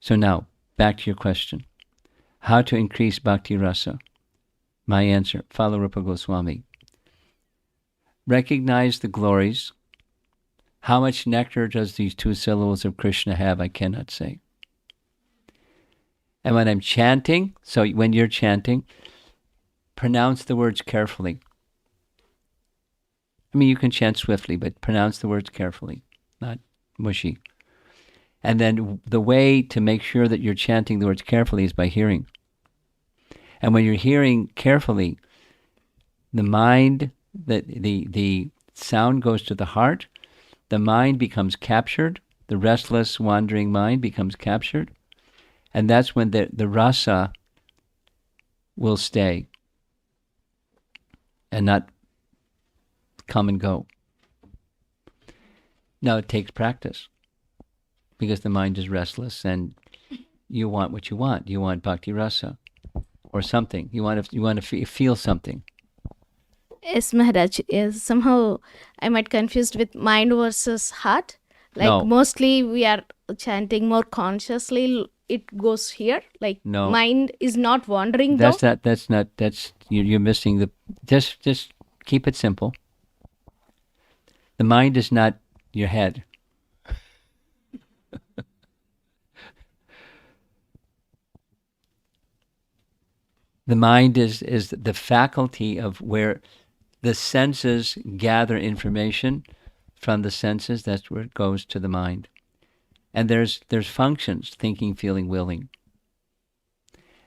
So now, back to your question. How to increase bhakti rasa? My answer, follow Rupa Goswami. Recognize the glories. How much nectar does these two syllables of Krishna have? I cannot say. And when I'm chanting, so when you're chanting, pronounce the words carefully. I mean, you can chant swiftly, but pronounce the words carefully, not mushy. And then the way to make sure that you're chanting the words carefully is by hearing. And when you're hearing carefully, the mind, the sound goes to the heart, the mind becomes captured, the restless, wandering mind becomes captured, and that's when the rasa will stay and not come and go. Now, it takes practice because the mind is restless and you want what you want. You want bhakti rasa or something. You want to feel something. Yes, Maharaj. Yes, somehow I might confused with mind versus heart. Like No. mostly we are chanting more consciously. It goes here. Like No. mind is not wandering That's though. that's you're missing the. Just keep it simple. The mind is not your head. The mind is the faculty of where the senses gather information from the senses. That's where it goes to the mind. And there's functions: thinking, feeling, willing.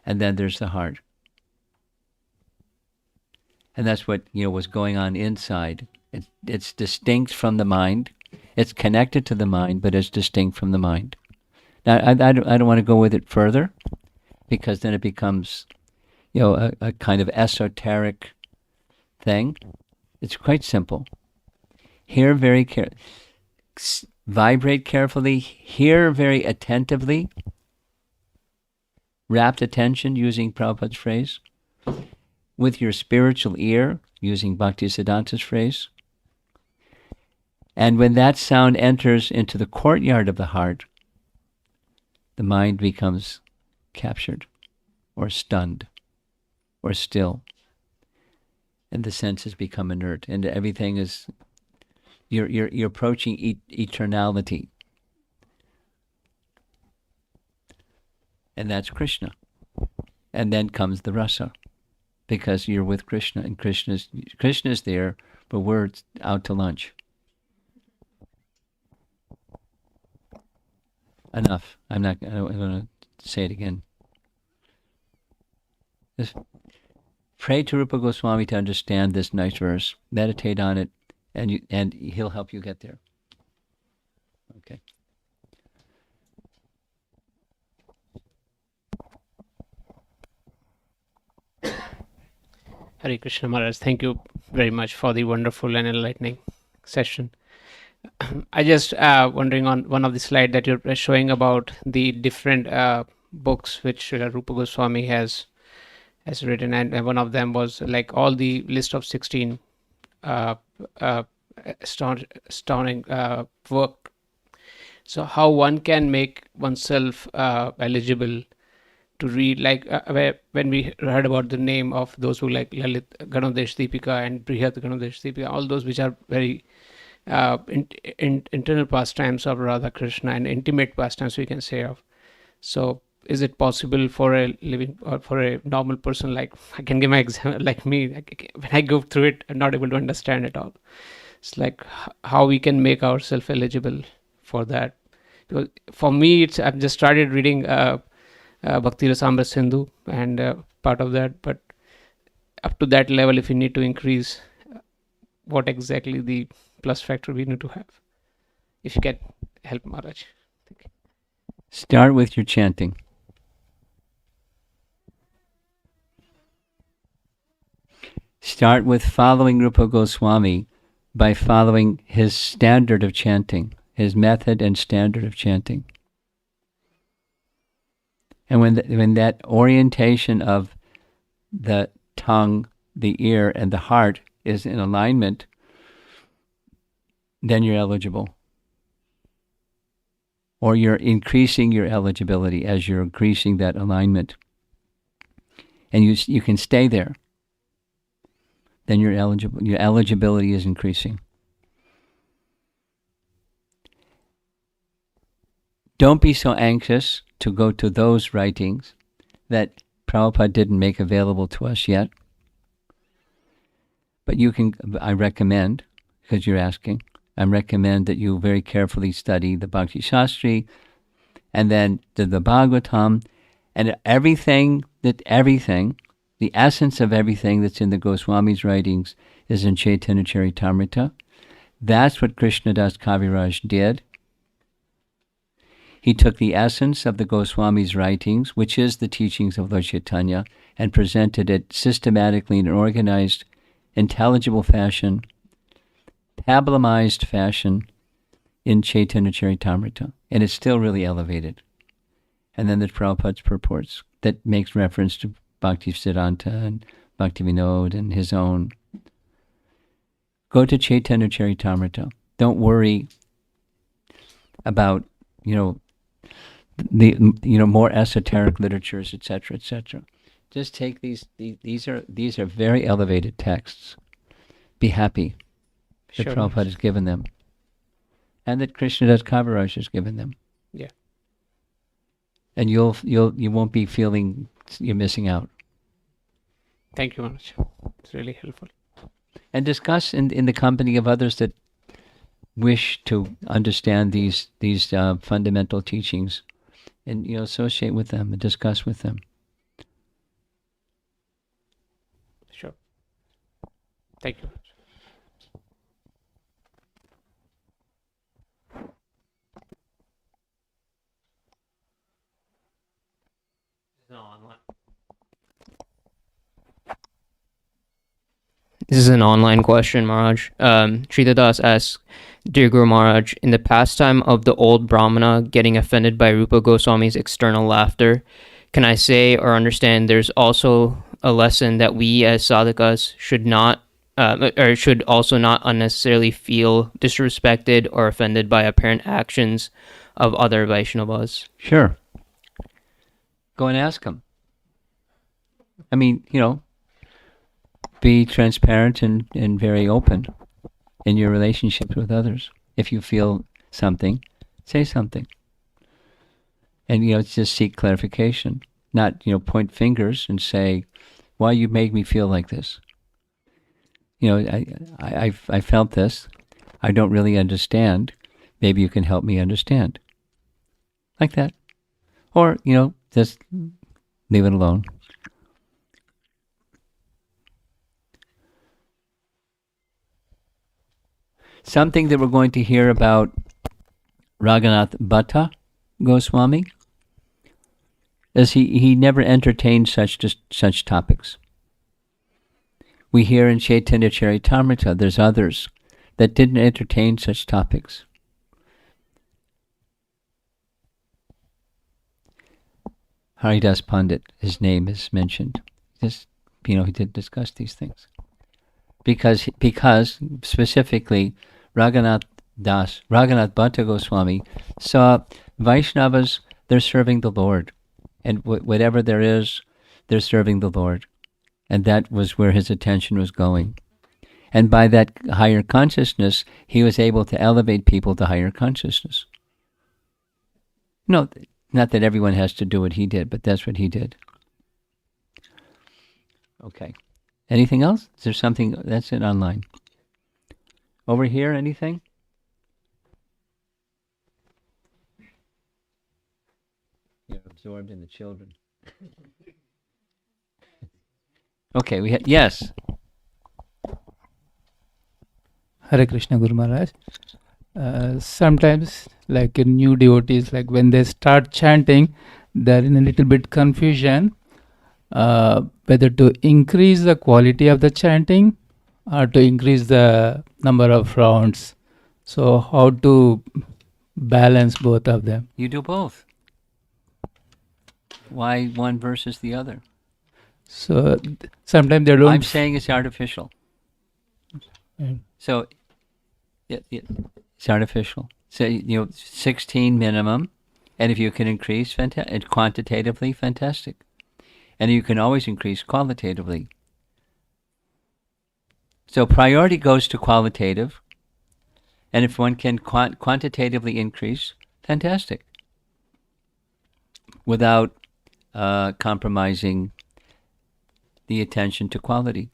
And then there's the heart. And that's what was going on inside. It's distinct from the mind. It's connected to the mind, but it's distinct from the mind. Now, I don't want to go with it further, because then it becomes, a kind of esoteric thing. It's quite simple. Hear very carefully. Vibrate carefully. Hear very attentively. Rapt attention, using Prabhupada's phrase. With your spiritual ear, using Bhaktisiddhanta's phrase. And when that sound enters into the courtyard of the heart, the mind becomes captured or stunned or still. And the senses become inert, and everything is, you're approaching eternality. And that's Krishna. And then comes the rasa, because you're with Krishna, and Krishna's there, but we're out to lunch. Enough. I don't want to say it again. Just pray to Rupa Goswami to understand this nice verse. Meditate on it, and he'll help you get there. Okay. Hare Krishna Maharaj, thank you very much for the wonderful and enlightening session. I just wondering on one of the slide that you're showing about the different books which Rupa Goswami has written, and one of them was like all the list of 16 astounding work. So how one can make oneself eligible to read, like when we heard about the name of those who like Lalit Ganodesh Deepika and Brihat Ganodesh Deepika, all those which are very internal pastimes of Radha Krishna and intimate pastimes, we can say of. So is it possible for a living or for a normal person, like I can give my example, like me, when I go through it, I'm not able to understand it all. It's like how we can make ourselves eligible for that. Because for me, I've just started reading Bhakti Rasamrita Sindhu and part of that, but up to that level, if we need to increase, what exactly the plus factor we need to have? If you can help, Maharaj. Start with your chanting. Start with following Rupa Goswami by following his standard of chanting, his method and standard of chanting. And when that orientation of the tongue, the ear, and the heart is in alignment, then you're eligible. or you're increasing your eligibility as you're increasing that alignment, and you can stay there, then your eligibility is increasing. Don't be so anxious to go to those writings that Prabhupada didn't make available to us yet. But I recommend, because you're asking, I recommend that you very carefully study the Bhakti Shastri and then the Bhagavatam, and everything, the essence of everything that's in the Goswamis' writings is in Chaitanya Charitamrita. That's what Krishnadas Kaviraj did. He took the essence of the Goswamis' writings, which is the teachings of Lord Chaitanya, and presented it systematically in an organized, intelligible fashion, tablamized fashion in Chaitanya Charitamrita. And it's still really elevated. And then there's Prabhupada's purports that makes reference to Bhakti Siddhanta and Bhakti Vinod and his own. Go to Chaitanya Charitamrita. Don't worry about, the more esoteric literatures, etc., etc. Just take these are very elevated texts. Be happy that Sure. Prabhupada has given them, and that Krishnadas Kaviraj has given them. Yeah. And you won't be feeling you're missing out. Thank you, Maharaj. It's really helpful. And discuss in the company of others that wish to understand these fundamental teachings, and associate with them and discuss with them. Sure. Thank you. This is an online question, Maharaj. Shrita Das asks, Dear Guru Maharaj, in the pastime of the old Brahmana getting offended by Rupa Goswami's external laughter, can I say or understand there's also a lesson that we as sadhakas should also not unnecessarily feel disrespected or offended by apparent actions of other Vaishnavas? Sure. Go and ask them. I mean, be transparent and very open in your relationships with others. If you feel something, say something. And, just seek clarification. Not, point fingers and say, why you make me feel like this? I felt this. I don't really understand. Maybe you can help me understand. Like that. Or, just leave it alone. Something that we're going to hear about Raghunath Bhatta Goswami is he never entertained such topics. We hear in Chaitanya Charitamrita there's others that didn't entertain such topics. Haridas Pandit, his name is mentioned. He did discuss these things. Because specifically Raghunath Bhatta Goswami saw Vaishnavas, they're serving the Lord. And whatever there is, they're serving the Lord. And that was where his attention was going. And by that higher consciousness, he was able to elevate people to higher consciousness. No, not that everyone has to do what he did, but that's what he did. Okay. Anything else? Is there something? That's it online. Over here, anything? You're absorbed in the children. Okay, yes. Hare Krishna Guru Maharaj. Sometimes, like in new devotees, like when they start chanting, they're in a little bit confusion whether to increase the quality of the chanting or to increase the number of rounds. So how to balance both of them? You do both. Why one versus the other? So sometimes they don't. I'm saying it's artificial. Mm. So it's artificial. So 16 minimum, and if you can increase quantitatively, fantastic, and you can always increase qualitatively. So priority goes to qualitative, and if one can quantitatively increase, fantastic, without compromising the attention to quality.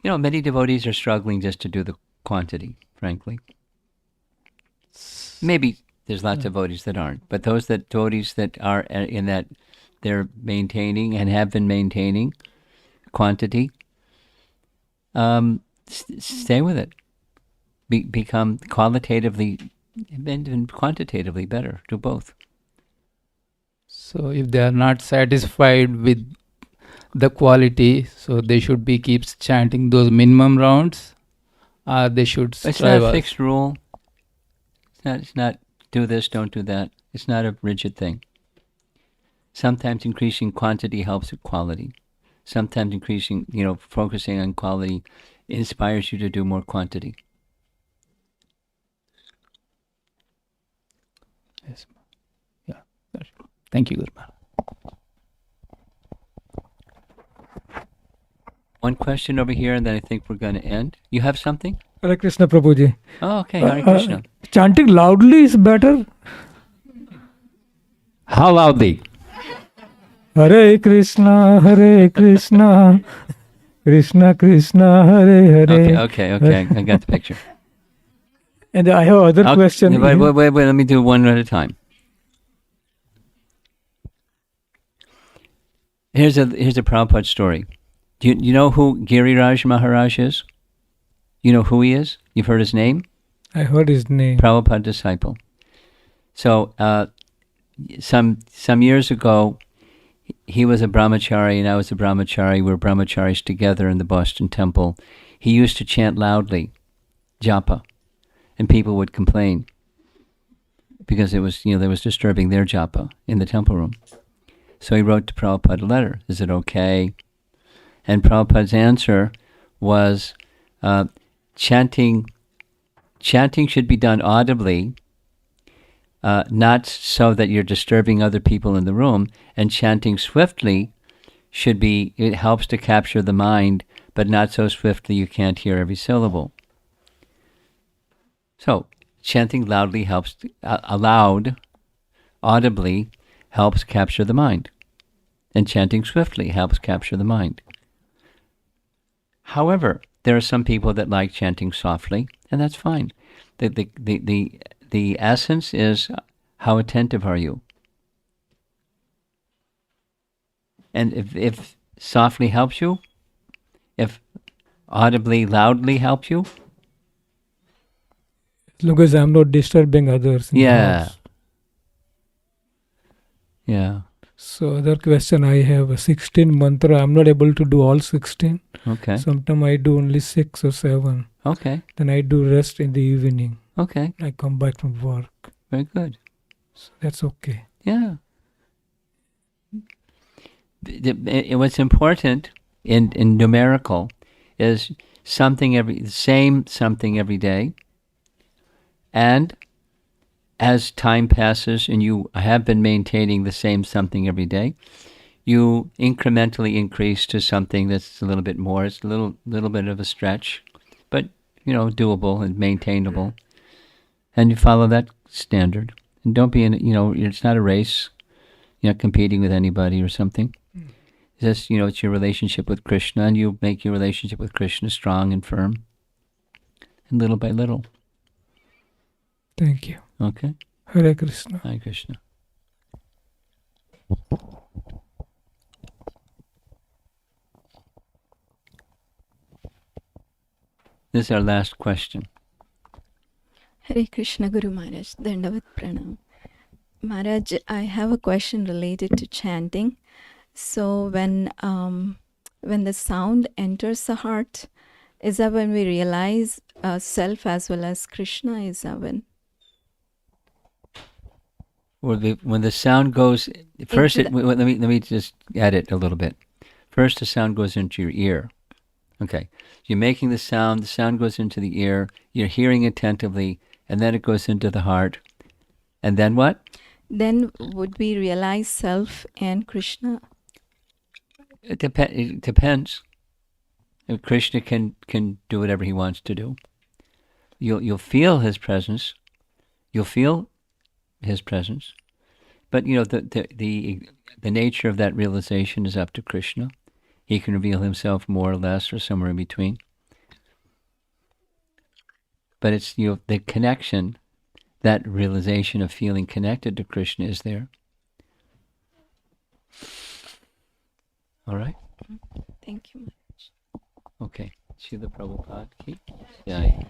Many devotees are struggling just to do the quantity, frankly. Maybe there's lots of devotees that aren't, but devotees that are in that, they're maintaining and have been maintaining quantity, stay with it. Become qualitatively and quantitatively better. Do both. So if they are not satisfied with the quality, so they should be keeps chanting those minimum rounds, or they should strive. It's not a fixed rule. It's not do this, don't do that. It's not a rigid thing. Sometimes increasing quantity helps with quality. Sometimes increasing, focusing on quality inspires you to do more quantity. Yes. Yeah. Thank you, Guru Maharaj. One question over here, and then I think we're going to end. You have something? Hare Krishna, Prabhuji. Oh, okay. Hare Krishna. Chanting loudly is better. How loudly? Hare Krishna, Krishna Krishna, Hare Hare. Okay. I got the picture. And I have other question. Wait. Let me do one at a time. Here's a Prabhupada story. Do you know who Giriraj Maharaj is? You know who he is? You've heard his name? I heard his name. Prabhupada disciple. So some years ago, he was a brahmachari and I was a brahmachari. We were brahmacharis together in the Boston temple. He used to chant loudly, japa, and people would complain because it was, that was disturbing their japa in the temple room. So he wrote to Prabhupada a letter. Is it okay? And Prabhupada's answer was, chanting should be done audibly, not so that you're disturbing other people in the room, and chanting swiftly it helps to capture the mind, but not so swiftly you can't hear every syllable. So, chanting loudly helps, audibly helps capture the mind, and chanting swiftly helps capture the mind. However, there are some people that like chanting softly, and that's fine. The essence is, how attentive are you? And if softly helps you, if audibly, loudly helps you, As long as I'm not disturbing others. in the house. Yeah. So other question I have, 16 mantra. I'm not able to do all 16. Okay. Sometimes I do only 6 or 7. Okay. Then I do rest in the evening. Okay. I come back from work. Very good. So that's okay. Yeah. What's important in numerical is something every day, and as time passes and you have been maintaining the same something every day, you incrementally increase to something that's a little bit more. It's a little bit of a stretch, but doable and maintainable, and you follow that standard. And don't be it's not a race. You're not competing with anybody or something. It's just, it's your relationship with Krishna, and you make your relationship with Krishna strong and firm, and little by little. Thank you. Okay? Hare Krishna. Hare Krishna. This is our last question. Hare Krishna Guru Maharaj, Dandavat Pranam. Maharaj, I have a question related to chanting. So when the sound enters the heart, is that when we realize self as well as Krishna? Is that when? When the sound goes first, Into let me just add it a little bit. First, the sound goes into your ear. Okay. You're making the sound goes into the ear, you're hearing attentively, and then it goes into the heart. And then what? Then would we realize self and Krishna? It depends. Krishna can do whatever he wants to do. You'll feel his presence. You'll feel his presence. But the nature of that realization is up to Krishna. He can reveal himself more or less or somewhere in between. But it's the connection, that realization of feeling connected to Krishna is there. All right? Thank you. Okay. Srila Prabhupada ki jai.